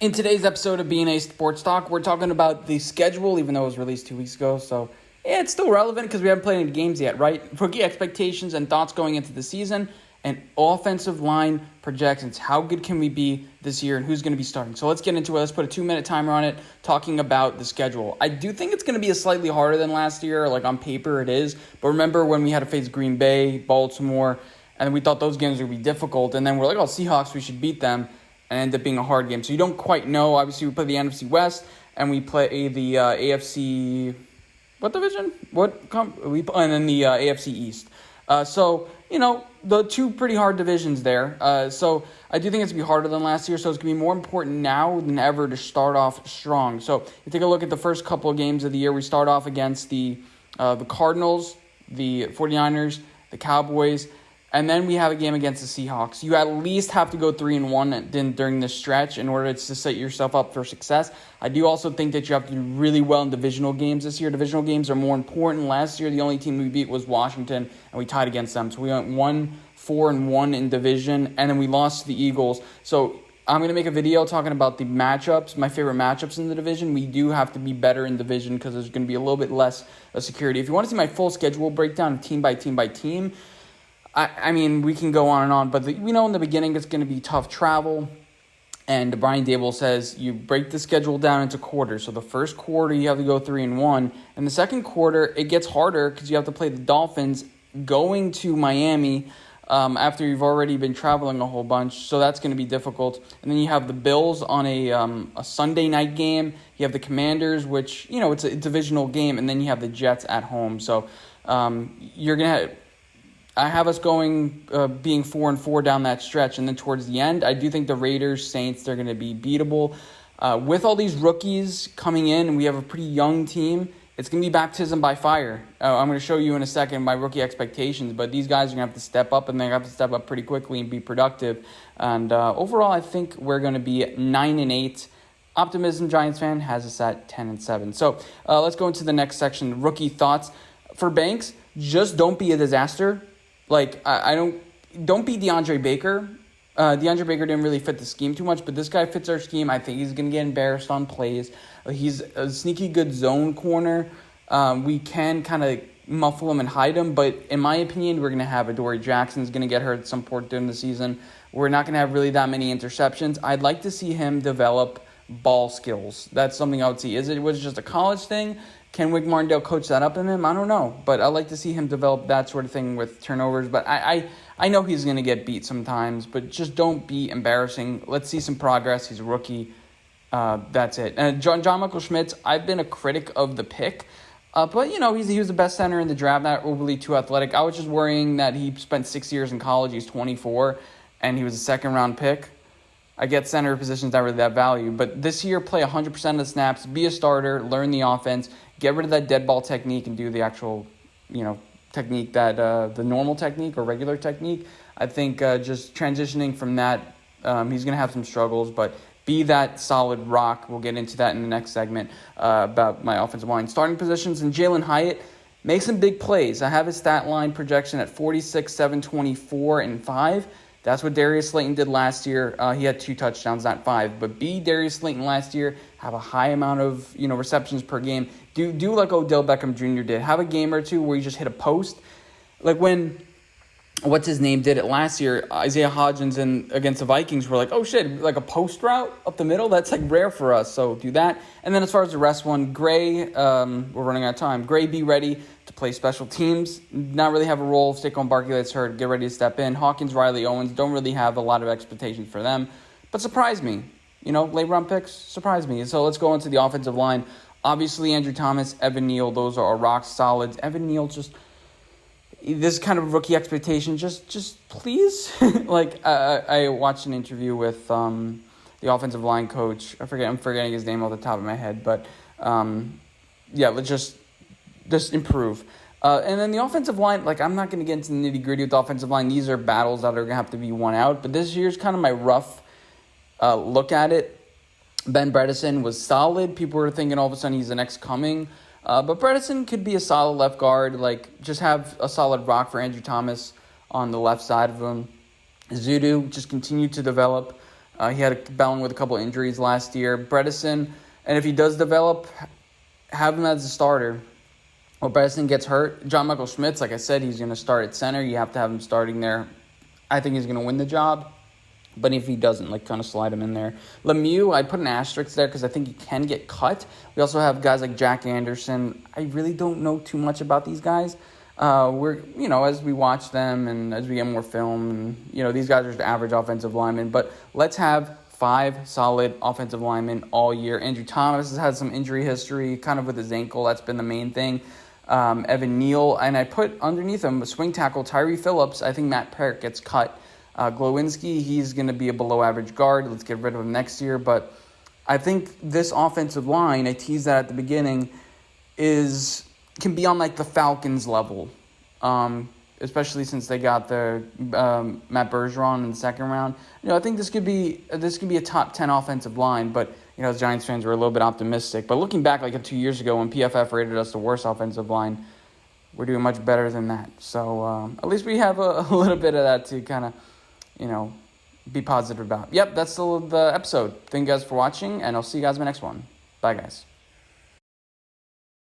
In today's episode of BNA Sports Talk, we're talking about the schedule, even though it was released 2 weeks ago. So, yeah, it's still relevant because we haven't played any games yet, right? Rookie expectations and thoughts going into the season and offensive line projections. How good can we be this year and who's going to be starting? So let's get into it. Let's put a 2-minute timer on it talking about the schedule. I do think it's going to be slightly harder than last year. Like on paper it is. But remember when we had to face Green Bay, Baltimore, and we thought those games would be difficult. And then we're like, oh, Seahawks, we should beat them. And end up being a hard game. So you don't quite know. Obviously, we play the NFC West, and we play the AFC. What division? And then the AFC East. So the two pretty hard divisions there. So I do think it's gonna be harder than last year. So it's gonna be more important now than ever to start off strong. So you take a look at the first couple of games of the year. We start off against the Cardinals, the 49ers, the Cowboys. And then we have a game against the Seahawks. You at least have to go 3-1 during this stretch in order to set yourself up for success. I do also think that you have to do really well in divisional games this year. Divisional games are more important. Last year, the only team we beat was Washington, and we tied against them. So we went 1-4-1 in division, and then we lost to the Eagles. So I'm going to make a video talking about the matchups, my favorite matchups in the division. We do have to be better in division because there's going to be a little bit less security. If you want to see my full schedule breakdown, team by team, I mean, we can go on and on, but we know in the beginning it's going to be tough travel, and Brian Daboll says you break the schedule down into quarters. So the first quarter you have to go 3-1, and the second quarter it gets harder because you have to play the Dolphins going to Miami after you've already been traveling a whole bunch, so that's going to be difficult. And then you have the Bills on a Sunday night game. You have the Commanders, which it's a divisional game, and then you have the Jets at home. So you're going to I have us going being 4-4 down that stretch, and then towards the end, I do think the Raiders, Saints, they're going to be beatable. With all these rookies coming in, and we have a pretty young team, it's going to be baptism by fire. I'm going to show you in a second my rookie expectations, but these guys are going to have to step up, and they're going to have to step up pretty quickly and be productive. And overall, I think we're going to be 9-8. Optimism Giants fan has us at 10-7. So let's go into the next section, rookie thoughts. For Banks, just don't be a disaster. Like, don't be DeAndre Baker. DeAndre Baker didn't really fit the scheme too much, but this guy fits our scheme. I think he's going to get embarrassed on plays. He's a sneaky good zone corner. We can kind of muffle him and hide him, but in my opinion, we're going to have Adoree Jackson's going to get hurt at some point during the season. We're not going to have really that many interceptions. I'd like to see him develop ball skills. That's something I would see. Was it just a college thing? Can Wink Martindale coach that up in him? I don't know. But I'd like to see him develop that sort of thing with turnovers. But I know he's going to get beat sometimes. But just don't be embarrassing. Let's see some progress. He's a rookie. That's it. And John Michael Schmitz, I've been a critic of the pick. But, he was the best center in the draft, not overly too athletic. I was just worrying that he spent 6 years in college. He's 24, and he was a second-round pick. I get center positions not really that value. But this year, play 100% of the snaps, be a starter, learn the offense, get rid of that dead ball technique and do the actual, technique that the normal technique or regular technique. I think just transitioning from that, he's going to have some struggles, but be that solid rock. We'll get into that in the next segment about my offensive line. Starting positions, and Jalen Hyatt makes some big plays. I have his stat line projection at 46, 7, 24, and 5. That's what Darius Slayton did last year. He had 2 touchdowns, not 5. But Darius Slayton last year, have a high amount of receptions per game. Do like Odell Beckham Jr. did. Have a game or two where you just hit a post. Like when, what's his name, did it last year, Isaiah Hodgins against the Vikings were like, oh shit, like a post route up the middle? That's like rare for us, so do that. And then as far as the rest one, Gray, we're running out of time. Gray, be ready to play special teams. Not really have a role. Saquon Barkley that's hurt. Get ready to step in. Hawkins, Riley Owens, don't really have a lot of expectations for them. But surprise me. Late round picks, surprise me. So let's go into the offensive line. Obviously, Andrew Thomas, Evan Neal, those are rock solids. Evan Neal, just this kind of rookie expectation, just please. I watched an interview with the offensive line coach. I'm forgetting his name off the top of my head, but let's just improve. And then the offensive line, I'm not going to get into the nitty-gritty with the offensive line. These are battles that are going to have to be won out. But this year's kind of my rough look at it. Ben Bredeson was solid. People were thinking all of a sudden he's the next coming. But Bredeson could be a solid left guard. Just have a solid rock for Andrew Thomas on the left side of him. Zudu just continue to develop. He had battling with a couple injuries last year. Bredesen, and if he does develop, have him as a starter. Or Bredesen gets hurt. John Michael Schmitz, like I said, he's going to start at center. You have to have him starting there. I think he's going to win the job. But if he doesn't, kind of slide him in there. Lemieux, I put an asterisk there because I think he can get cut. We also have guys like Jack Anderson. I really don't know too much about these guys. As we watch them and as we get more film, and, these guys are just average offensive linemen. But let's have 5 solid offensive linemen all year. Andrew Thomas has had some injury history, kind of with his ankle. That's been the main thing. Evan Neal, and I put underneath him a swing tackle, Tyree Phillips. I think Matt Parrott gets cut. Glowinski, he's going to be a below-average guard. Let's get rid of him next year. But I think this offensive line, I teased that at the beginning, can be on the Falcons level, especially since they got the Matt Bergeron in the second round. I think this could be a top 10 offensive line. But as Giants fans, were a little bit optimistic. But looking back 2 years ago when PFF rated us the worst offensive line, we're doing much better than that. So at least we have a little bit of that to kind of be positive about. Yep, that's the episode. Thank you guys for watching, and I'll see you guys in my next one. Bye, guys.